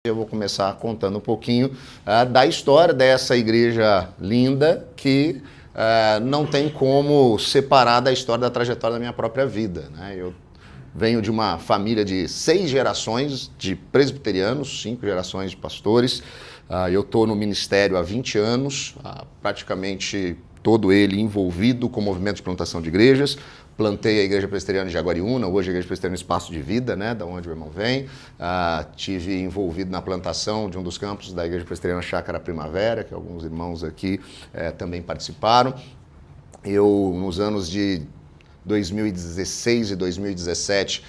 Eu vou começar contando um pouquinho da história dessa igreja linda que não tem como separar da história da trajetória da minha própria vida, né? Eu venho de uma família de 6 gerações de presbiterianos, 5 gerações de pastores. Eu estou no ministério há 20 anos, praticamente todo ele envolvido com o movimento de plantação de igrejas. Plantei a Igreja Presbiteriana de Jaguariúna, hoje a Igreja Presbiteriana Espaço de Vida, né, da onde o irmão vem. Tive envolvido na plantação de um dos campos da Igreja Presbiteriana Chácara Primavera, que alguns irmãos aqui também participaram. Eu, nos anos de 2016 e 2017,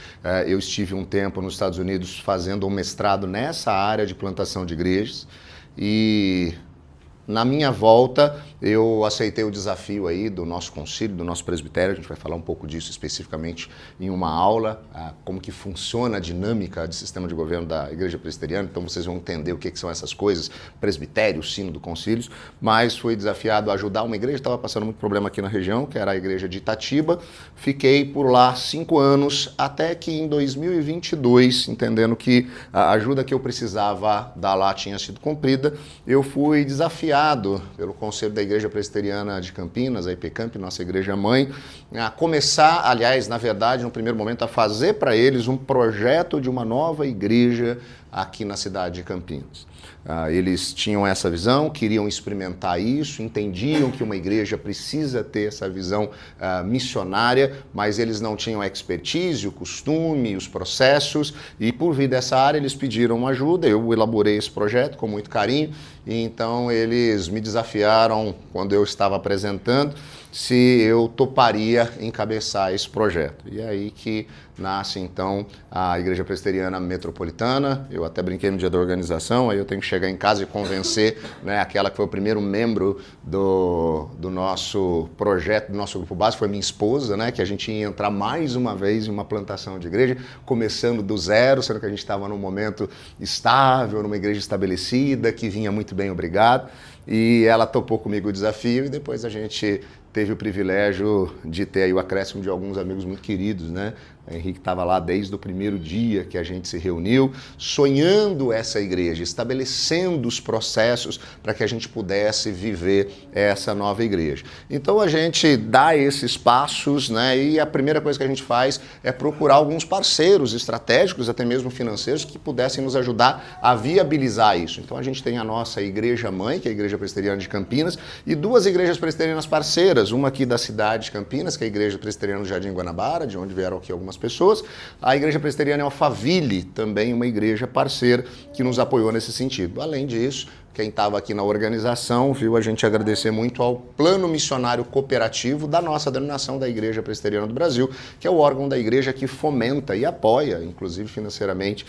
eu estive um tempo nos Estados Unidos fazendo um mestrado nessa área de plantação de igrejas e na minha volta, eu aceitei o desafio aí do nosso concílio, do nosso presbitério. A gente vai falar um pouco disso especificamente em uma aula, como que funciona a dinâmica de sistema de governo da Igreja Presbiteriana. Então vocês vão entender o que são essas coisas, presbitério, sínodo, concílios. Mas fui desafiado a ajudar uma igreja, estava passando muito problema aqui na região, que era a igreja de Itatiba. Fiquei por lá 5 anos, até que em 2022, entendendo que a ajuda que eu precisava dar lá tinha sido cumprida, eu fui desafiado pelo Conselho da Igreja Presbiteriana de Campinas, a IPCamp, nossa igreja mãe, a começar, aliás, na verdade, no primeiro momento, a fazer para eles um projeto de uma nova igreja aqui na cidade de Campinas. Eles tinham essa visão, queriam experimentar isso, entendiam que uma igreja precisa ter essa visão missionária, mas eles não tinham a expertise, o costume, os processos, e por vir dessa área eles pediram ajuda. Eu elaborei esse projeto com muito carinho, e então eles me desafiaram, quando eu estava apresentando, se eu toparia encabeçar esse projeto. E é aí que nasce, então, a Igreja Presbiteriana Metropolitana. Eu até brinquei no dia da organização, aí eu tenho que chegar em casa e convencer, né, aquela que foi o primeiro membro do nosso projeto, do nosso grupo base, foi minha esposa, né, que a gente ia entrar mais uma vez em uma plantação de igreja, começando do zero, sendo que a gente estava num momento estável, numa igreja estabelecida, que vinha muito bem, obrigado. E ela topou comigo o desafio e depois a gente teve o privilégio de ter aí o acréscimo de alguns amigos muito queridos, né? O Henrique estava lá desde o primeiro dia que a gente se reuniu, sonhando essa igreja, estabelecendo os processos para que a gente pudesse viver essa nova igreja. Então a gente dá esses passos, né? E a primeira coisa que a gente faz é procurar alguns parceiros estratégicos, até mesmo financeiros, que pudessem nos ajudar a viabilizar isso. Então a gente tem a nossa igreja mãe, que é a Igreja Presbiteriana de Campinas, e 2 igrejas presbiterianas parceiras, uma aqui da cidade de Campinas, que é a Igreja Presbiteriana do Jardim Guanabara, de onde vieram aqui algumas pessoas. A Igreja Presbiteriana Alphaville, também uma igreja parceira que nos apoiou nesse sentido. Além disso, quem estava aqui na organização viu a gente agradecer muito ao Plano Missionário Cooperativo da nossa denominação da Igreja Presbiteriana do Brasil, que é o órgão da igreja que fomenta e apoia, inclusive financeiramente,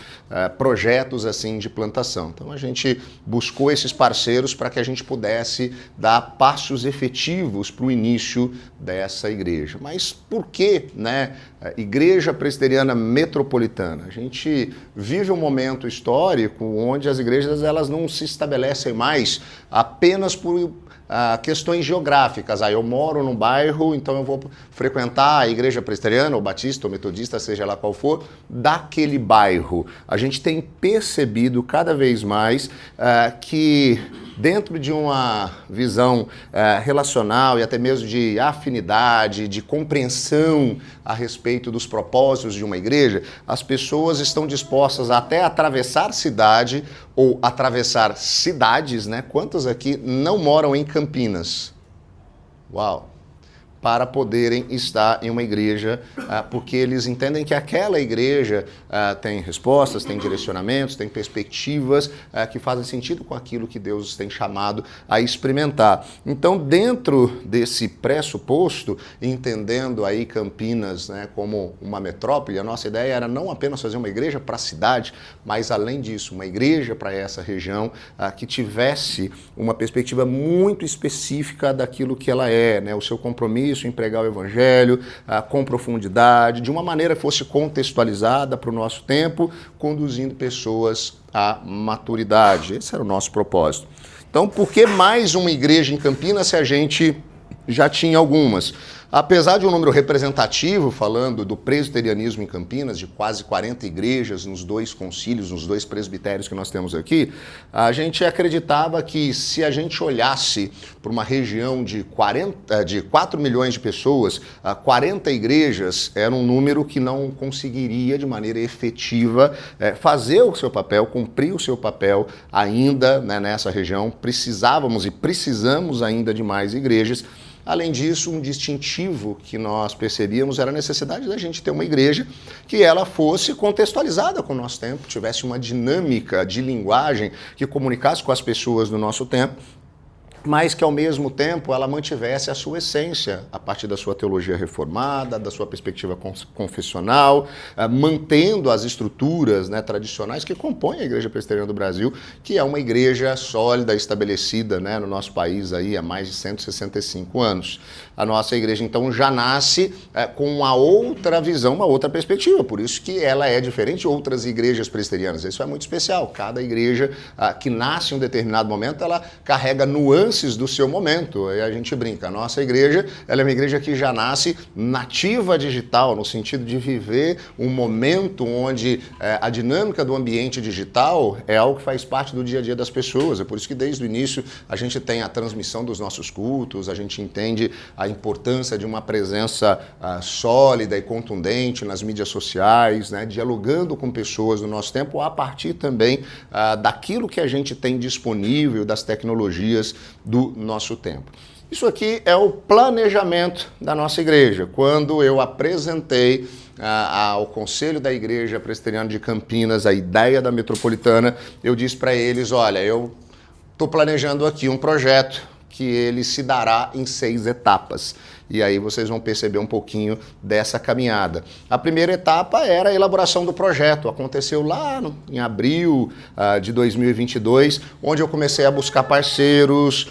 projetos assim de plantação. Então a gente buscou esses parceiros para que a gente pudesse dar passos efetivos para o início dessa igreja. Mas por que, né, Igreja Presbiteriana Metropolitana? A gente vive um momento histórico onde as igrejas elas não se estabelecem mais apenas por questões geográficas. Eu moro num bairro, então eu vou frequentar a igreja presbiteriana, ou batista, ou metodista, seja lá qual for, daquele bairro. A gente tem percebido cada vez mais que dentro de uma visão relacional e até mesmo de afinidade, de compreensão a respeito dos propósitos de uma igreja, as pessoas estão dispostas a até atravessar cidade ou atravessar cidades, né? Quantos aqui não moram em Campinas? Uau! Para poderem estar em uma igreja, porque eles entendem que aquela igreja tem respostas, tem direcionamentos, tem perspectivas que fazem sentido com aquilo que Deus tem chamado a experimentar. Então, dentro desse pressuposto, entendendo aí Campinas, né, como uma metrópole, a nossa ideia era não apenas fazer uma igreja para a cidade, mas além disso, uma igreja para essa região que tivesse uma perspectiva muito específica daquilo que ela é, né, o seu compromisso em pregar o evangelho com profundidade, de uma maneira que fosse contextualizada para o nosso tempo, conduzindo pessoas à maturidade. Esse era o nosso propósito. Então, por que mais uma igreja em Campinas se a gente já tinha algumas? Apesar de um número representativo, falando do presbiterianismo em Campinas, de quase 40 igrejas nos 2 concílios, nos 2 presbitérios que nós temos aqui, a gente acreditava que se a gente olhasse para uma região de 4 milhões de pessoas, 40 igrejas era um número que não conseguiria de maneira efetiva fazer o seu papel, cumprir o seu papel ainda, né, nessa região. Precisávamos e precisamos ainda de mais igrejas. Além disso, um distintivo que nós percebíamos era a necessidade da gente ter uma igreja que ela fosse contextualizada com o nosso tempo, tivesse uma dinâmica de linguagem que comunicasse com as pessoas do nosso tempo, mas que ao mesmo tempo ela mantivesse a sua essência a partir da sua teologia reformada, da sua perspectiva confessional, mantendo as estruturas, né, tradicionais que compõem a Igreja Presbiteriana do Brasil, que é uma igreja sólida, estabelecida, né, no nosso país aí há mais de 165 anos. A nossa igreja então já nasce com uma outra visão, uma outra perspectiva, por isso que ela é diferente de outras igrejas presbiterianas. Isso é muito especial. Cada igreja que nasce em um determinado momento, ela carrega nuances do seu momento. E a gente brinca, a nossa igreja, ela é uma igreja que já nasce nativa digital, no sentido de viver um momento onde a dinâmica do ambiente digital é algo que faz parte do dia a dia das pessoas. É por isso que desde o início a gente tem a transmissão dos nossos cultos, a gente entende a importância de uma presença sólida e contundente nas mídias sociais, né, dialogando com pessoas do nosso tempo a partir também daquilo que a gente tem disponível, das tecnologias do nosso tempo. Isso aqui é o planejamento da nossa igreja. Quando eu apresentei ao Conselho da Igreja Presbiteriana de Campinas a ideia da metropolitana, eu disse para eles, olha, eu estou planejando aqui um projeto que ele se dará em 6 etapas. E aí vocês vão perceber um pouquinho dessa caminhada. A primeira etapa era a elaboração do projeto. Aconteceu lá em abril de 2022, onde eu comecei a buscar parceiros,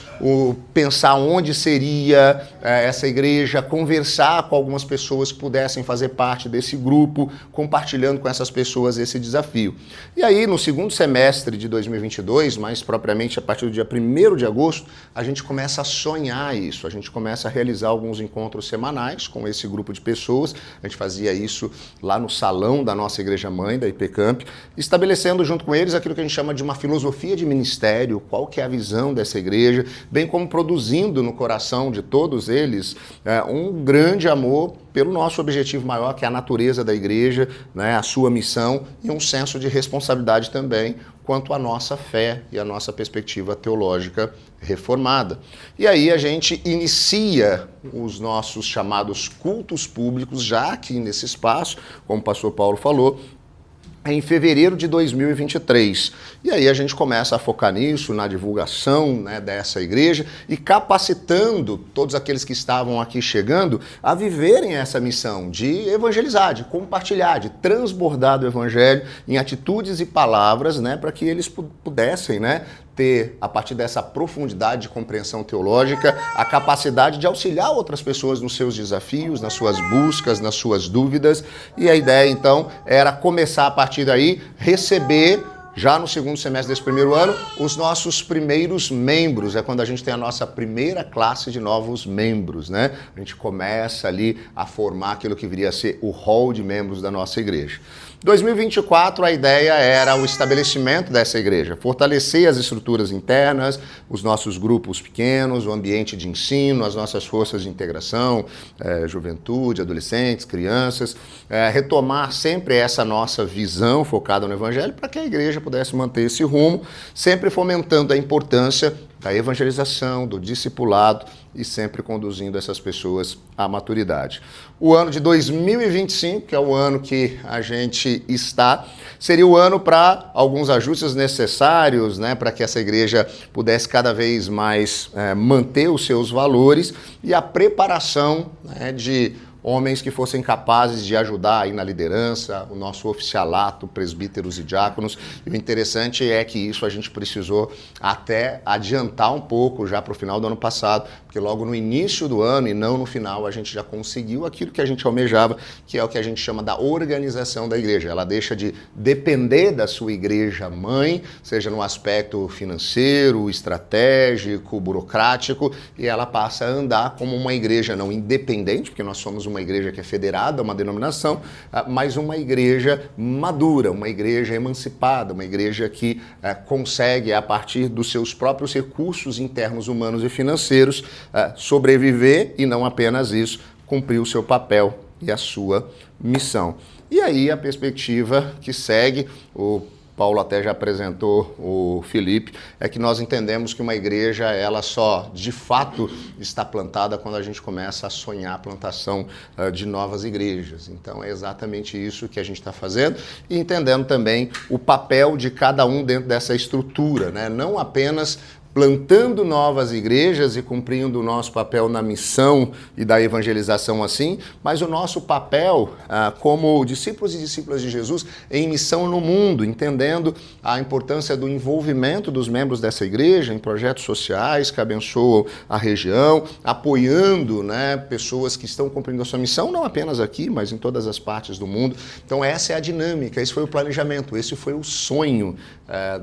pensar onde seria essa igreja, conversar com algumas pessoas que pudessem fazer parte desse grupo, compartilhando com essas pessoas esse desafio. E aí, no segundo semestre de 2022, mais propriamente a partir do dia 1º de agosto, a gente começa a sonhar isso, a gente começa a realizar alguns encontros semanais com esse grupo de pessoas. A gente fazia isso lá no salão da nossa igreja mãe, da IPCamp, estabelecendo junto com eles aquilo que a gente chama de uma filosofia de ministério, qual que é a visão dessa igreja, bem como produzindo no coração de todos eles um grande amor pelo nosso objetivo maior, que é a natureza da igreja, né, a sua missão e um senso de responsabilidade também quanto à nossa fé e à nossa perspectiva teológica reformada. E aí a gente inicia os nossos chamados cultos públicos, já aqui nesse espaço, como o pastor Paulo falou, em fevereiro de 2023. E aí a gente começa a focar nisso, na divulgação, né, dessa igreja e capacitando todos aqueles que estavam aqui chegando a viverem essa missão de evangelizar, de compartilhar, de transbordar do evangelho em atitudes e palavras, né, para que eles pudessem, né, ter, a partir dessa profundidade de compreensão teológica, a capacidade de auxiliar outras pessoas nos seus desafios, nas suas buscas, nas suas dúvidas. E a ideia, então, era começar a partir daí, receber, já no segundo semestre desse primeiro ano, os nossos primeiros membros. É quando a gente tem a nossa primeira classe de novos membros, né? A gente começa ali a formar aquilo que viria a ser o hall de membros da nossa igreja. 2024, a ideia era o estabelecimento dessa igreja, fortalecer as estruturas internas, os nossos grupos pequenos, o ambiente de ensino, as nossas forças de integração, juventude, adolescentes, crianças, retomar sempre essa nossa visão focada no evangelho para que a igreja pudesse manter esse rumo, sempre fomentando a importância da evangelização, do discipulado e sempre conduzindo essas pessoas à maturidade. O ano de 2025, que é o ano que a gente está, seria o ano para alguns ajustes necessários, né, para que essa igreja pudesse cada vez mais manter os seus valores e a preparação, né, de homens que fossem capazes de ajudar aí na liderança, o nosso oficialato, presbíteros e diáconos. E o interessante é que isso a gente precisou até adiantar um pouco já para o final do ano passado, porque logo no início do ano e não no final a gente já conseguiu aquilo que a gente almejava, que é o que a gente chama da organização da igreja. Ela deixa de depender da sua igreja mãe, seja no aspecto financeiro, estratégico, burocrático, e ela passa a andar como uma igreja não independente, porque nós somos uma igreja que é federada, uma denominação, mas uma igreja madura, uma igreja emancipada, uma igreja que consegue, a partir dos seus próprios recursos internos, humanos e financeiros, sobreviver e não apenas isso, cumprir o seu papel e a sua missão. E aí a perspectiva que segue, o Paulo até já apresentou o Felipe, é que nós entendemos que uma igreja, ela só de fato está plantada quando a gente começa a sonhar a plantação de novas igrejas. Então é exatamente isso que a gente está fazendo e entendendo também o papel de cada um dentro dessa estrutura, né? Não apenas plantando novas igrejas e cumprindo o nosso papel na missão e da evangelização assim, mas o nosso papel como discípulos e discípulas de Jesus em missão no mundo, entendendo a importância do envolvimento dos membros dessa igreja em projetos sociais que abençoam a região, apoiando, né, pessoas que estão cumprindo a sua missão, não apenas aqui, mas em todas as partes do mundo. Então essa é a dinâmica, esse foi o planejamento, esse foi o sonho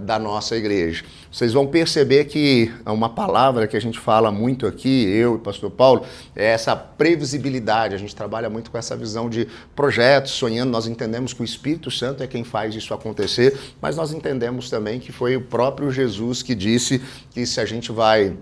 da nossa igreja. Vocês vão perceber que uma palavra que a gente fala muito aqui, eu e o pastor Paulo, é essa previsibilidade. A gente trabalha muito com essa visão de projetos, sonhando. Nós entendemos que o Espírito Santo é quem faz isso acontecer, mas nós entendemos também que foi o próprio Jesus que disse que se a gente vai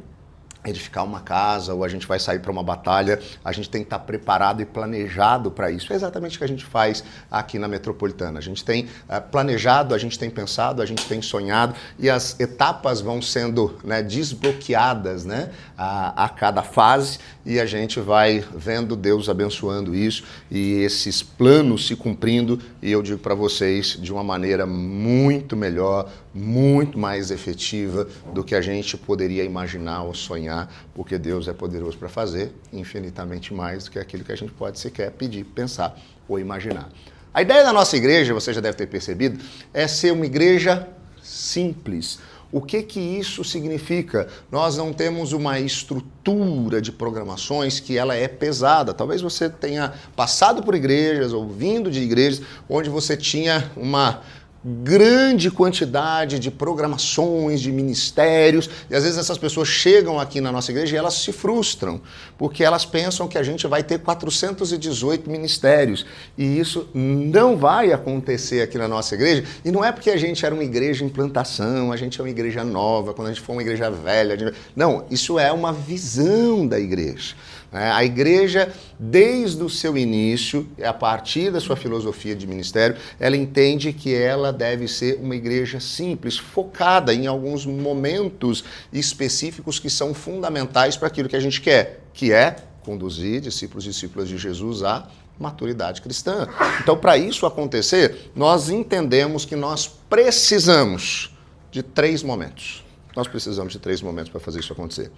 edificar uma casa ou a gente vai sair para uma batalha, a gente tem que estar preparado e planejado para isso. É exatamente o que a gente faz aqui na Metropolitana. A gente tem planejado, a gente tem pensado, a gente tem sonhado e as etapas vão sendo, né, desbloqueadas, né, a cada fase e a gente vai vendo Deus abençoando isso e esses planos se cumprindo e eu digo para vocês de uma maneira muito melhor, muito mais efetiva do que a gente poderia imaginar ou sonhar, porque Deus é poderoso para fazer infinitamente mais do que aquilo que a gente pode sequer pedir, pensar ou imaginar. A ideia da nossa igreja, você já deve ter percebido, é ser uma igreja simples. O que isso significa? Nós não temos uma estrutura de programações que ela é pesada. Talvez você tenha passado por igrejas ou vindo de igrejas onde você tinha uma grande quantidade de programações, de ministérios, e às vezes essas pessoas chegam aqui na nossa igreja e elas se frustram, porque elas pensam que a gente vai ter 418 ministérios, e isso não vai acontecer aqui na nossa igreja, e não é porque a gente era uma igreja em plantação, a gente é uma igreja nova, quando a gente for uma igreja velha, não, isso é uma visão da igreja. A igreja, desde o seu início, a partir da sua filosofia de ministério, ela entende que ela deve ser uma igreja simples, focada em alguns momentos específicos que são fundamentais para aquilo que a gente quer, que é conduzir discípulos e discípulas de Jesus à maturidade cristã. Então, para isso acontecer, nós entendemos que nós precisamos de 3 momentos. Nós precisamos de 3 momentos para fazer isso acontecer.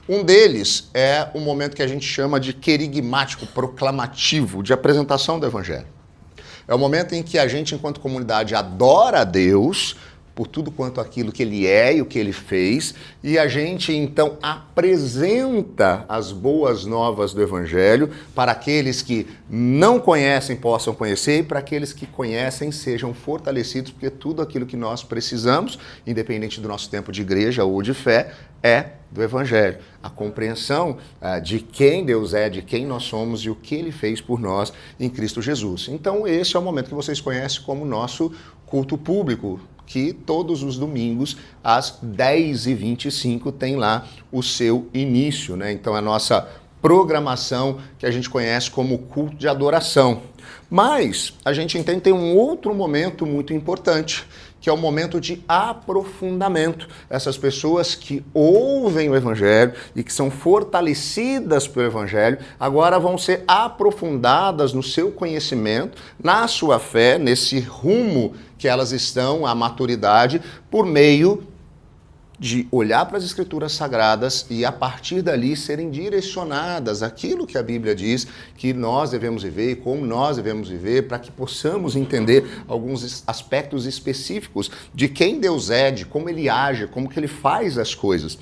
Um deles é o momento que a gente chama de querigmático, proclamativo, de apresentação do Evangelho. É o momento em que a gente, enquanto comunidade, adora a Deus por tudo quanto aquilo que Ele é e o que Ele fez, e a gente, então, apresenta as boas novas do Evangelho para aqueles que não conhecem, possam conhecer, e para aqueles que conhecem, sejam fortalecidos, porque tudo aquilo que nós precisamos, independente do nosso tempo de igreja ou de fé, é do Evangelho. A compreensão de quem Deus é, de quem nós somos e o que Ele fez por nós em Cristo Jesus. Então, esse é o momento que vocês conhecem como nosso culto público, que todos os domingos, às 10h25, tem lá o seu início, né? Então, a nossa programação que a gente conhece como culto de adoração. Mas a gente entende que tem um outro momento muito importante, que é o momento de aprofundamento. Essas pessoas que ouvem o Evangelho e que são fortalecidas pelo Evangelho, agora vão ser aprofundadas no seu conhecimento, na sua fé, nesse rumo que elas estão à maturidade, por meio de olhar para as Escrituras Sagradas e, a partir dali, serem direcionadas àquilo que a Bíblia diz que nós devemos viver e como nós devemos viver, para que possamos entender alguns aspectos específicos de quem Deus é, de como Ele age, como que Ele faz as coisas.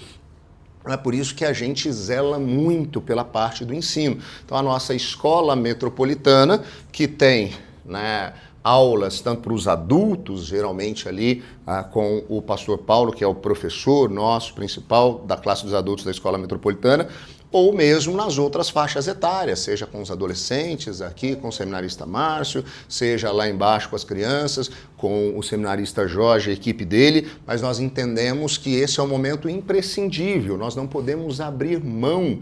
É por isso que a gente zela muito pela parte do ensino. Então, a nossa escola metropolitana, que tem, né, aulas tanto para os adultos, geralmente ali com o pastor Paulo, que é o professor nosso principal da classe dos adultos da escola metropolitana, ou mesmo nas outras faixas etárias, seja com os adolescentes aqui, com o seminarista Márcio, seja lá embaixo com as crianças, com o seminarista Jorge, a equipe dele, mas nós entendemos que esse é um momento imprescindível, nós não podemos abrir mão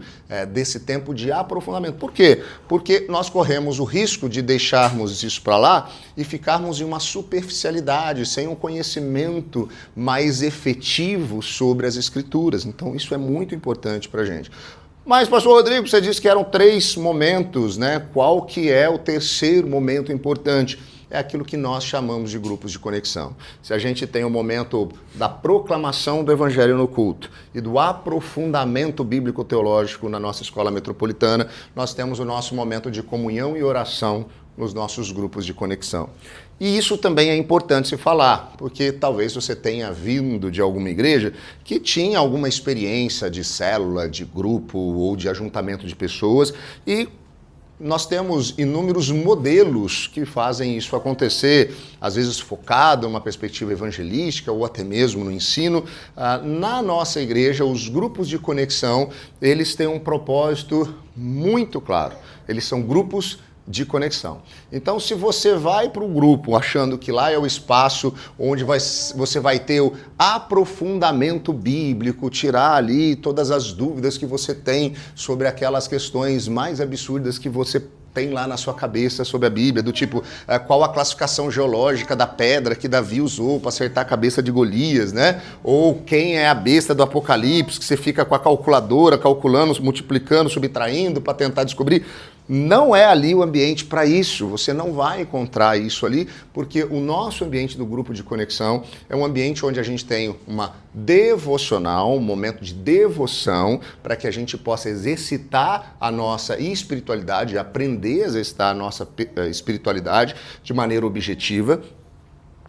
desse tempo de aprofundamento. Por quê? Porque nós corremos o risco de deixarmos isso para lá e ficarmos em uma superficialidade, sem um conhecimento mais efetivo sobre as Escrituras. Então isso é muito importante para a gente. Mas, pastor Rodrigo, você disse que eram 3 momentos, né? Qual que é o terceiro momento importante? É aquilo que nós chamamos de grupos de conexão. Se a gente tem o momento da proclamação do Evangelho no culto e do aprofundamento bíblico-teológico na nossa escola metropolitana, nós temos o nosso momento de comunhão e oração nos nossos grupos de conexão. E isso também é importante se falar, porque talvez você tenha vindo de alguma igreja que tinha alguma experiência de célula, de grupo ou de ajuntamento de pessoas, e nós temos inúmeros modelos que fazem isso acontecer, às vezes focado em uma perspectiva evangelística ou até mesmo no ensino. Na nossa igreja, os grupos de conexão, eles têm um propósito muito claro. Eles são grupos de conexão. Então, se você vai para o grupo achando que lá é o espaço onde você vai ter o aprofundamento bíblico, tirar ali todas as dúvidas que você tem sobre aquelas questões mais absurdas que você tem lá na sua cabeça sobre a Bíblia, do tipo, qual a classificação geológica da pedra que Davi usou para acertar a cabeça de Golias, né? Ou quem é a besta do Apocalipse, que você fica com a calculadora calculando, multiplicando, subtraindo para tentar descobrir. Não é ali o ambiente para isso, você não vai encontrar isso ali, porque o nosso ambiente do grupo de conexão é um ambiente onde a gente tem uma devocional, um momento de devoção, para que a gente possa exercitar a nossa espiritualidade, aprender a exercitar a nossa espiritualidade de maneira objetiva,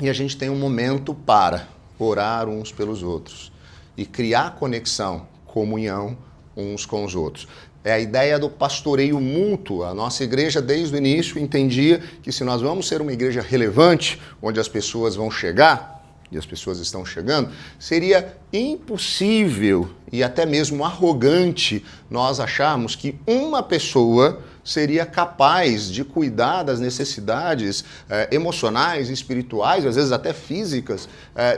e a gente tem um momento para orar uns pelos outros e criar conexão, comunhão uns com os outros. É a ideia do pastoreio mútuo. A nossa igreja, desde o início, entendia que se nós vamos ser uma igreja relevante, onde as pessoas vão chegar, e as pessoas estão chegando, seria impossível e até mesmo arrogante nós acharmos que uma pessoa seria capaz de cuidar das necessidades emocionais, espirituais, às vezes até físicas,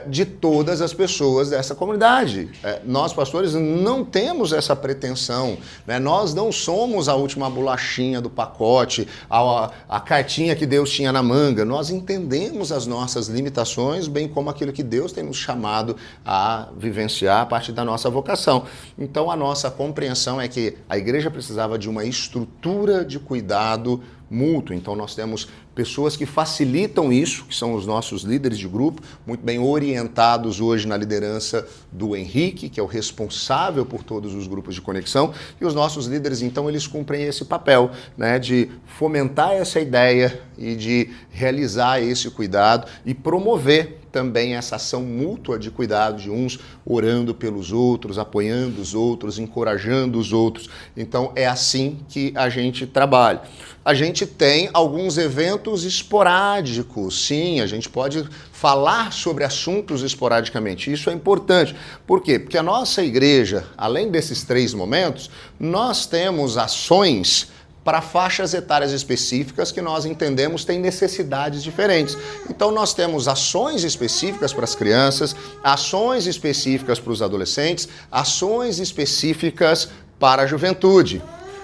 de todas as pessoas dessa comunidade. Nós, pastores, não temos essa pretensão, né? Nós não somos a última bolachinha do pacote, a cartinha que Deus tinha na manga. Nós entendemos as nossas limitações, bem como aquilo que Deus tem nos chamado a vivenciar a partir da nossa vocação. Então, a nossa compreensão é que a igreja precisava de uma estrutura de cuidado mútuo. Então nós temos pessoas que facilitam isso, que são os nossos líderes de grupo, muito bem orientados hoje na liderança do Henrique, que é o responsável por todos os grupos de conexão, e os nossos líderes, então, eles cumprem esse papel, né, de fomentar essa ideia e de realizar esse cuidado e promover também essa ação mútua de cuidado de uns orando pelos outros, apoiando os outros, encorajando os outros. Então é assim que a gente trabalha. A gente tem alguns eventos esporádicos, sim, a gente pode falar sobre assuntos esporadicamente, isso é importante. Por quê? Porque a nossa igreja, além desses 3 momentos, nós temos ações para faixas etárias específicas que nós entendemos têm necessidades diferentes. Então nós temos ações específicas para as crianças, ações específicas para os adolescentes, ações específicas para a juventude.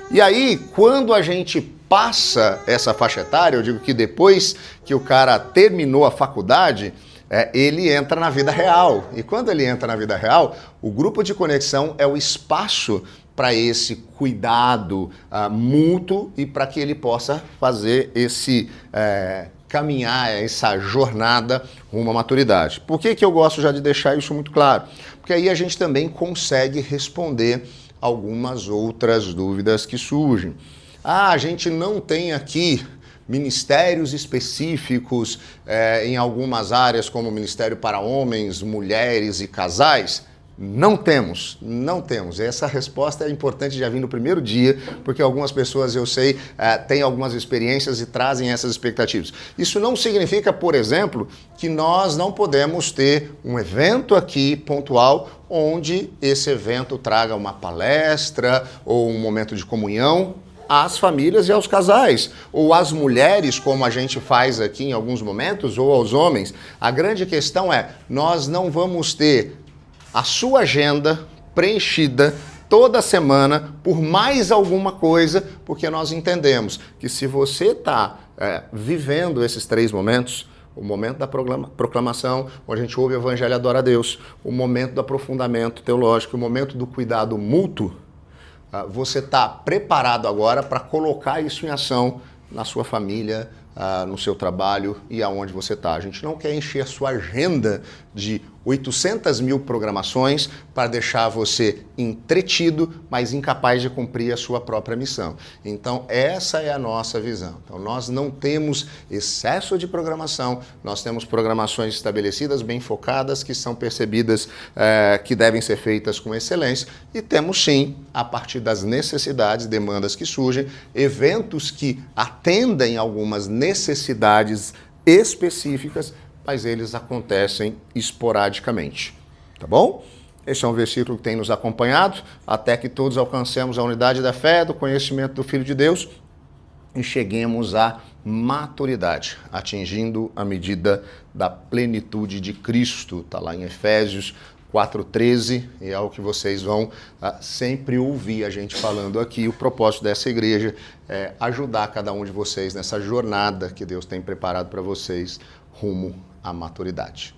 E aí, quando a gente passa essa faixa etária, eu digo que depois que o cara terminou a faculdade, ele entra na vida real. E quando ele entra na vida real, o grupo de conexão é o espaço para esse cuidado mútuo e para que ele possa fazer esse caminhar essa jornada rumo à maturidade. Por que eu gosto já de deixar isso muito claro? Porque aí a gente também consegue responder algumas outras dúvidas que surgem. A gente não tem aqui ministérios específicos em algumas áreas, como ministério para homens, mulheres e casais? Não temos. Essa resposta é importante já vir no primeiro dia, porque algumas pessoas, eu sei, têm algumas experiências e trazem essas expectativas. Isso não significa, por exemplo, que nós não podemos ter um evento aqui pontual, onde esse evento traga uma palestra ou um momento de comunhão às famílias e aos casais, ou às mulheres, como a gente faz aqui em alguns momentos, ou aos homens. A grande questão é, nós não vamos ter a sua agenda preenchida toda semana por mais alguma coisa, porque nós entendemos que se você está vivendo esses 3 momentos, o momento da proclamação, onde a gente ouve o evangelho e adora a Deus, o momento do aprofundamento teológico, o momento do cuidado mútuo, você está preparado agora para colocar isso em ação na sua família, no seu trabalho e aonde você está. A gente não quer encher a sua agenda de 800 mil programações para deixar você entretido, mas incapaz de cumprir a sua própria missão. Então, essa é a nossa visão. Então, nós não temos excesso de programação, nós temos programações estabelecidas, bem focadas, que são percebidas que devem ser feitas com excelência, e temos sim, a partir das necessidades, demandas que surgem, eventos que atendem algumas necessidades específicas, mas eles acontecem esporadicamente, tá bom? Esse é um versículo que tem nos acompanhado, até que todos alcancemos a unidade da fé, do conhecimento do Filho de Deus e cheguemos à maturidade, atingindo a medida da plenitude de Cristo. Está lá em Efésios 4:13, e é o que vocês vão sempre ouvir a gente falando aqui. O propósito dessa igreja é ajudar cada um de vocês nessa jornada que Deus tem preparado para vocês rumo à maturidade.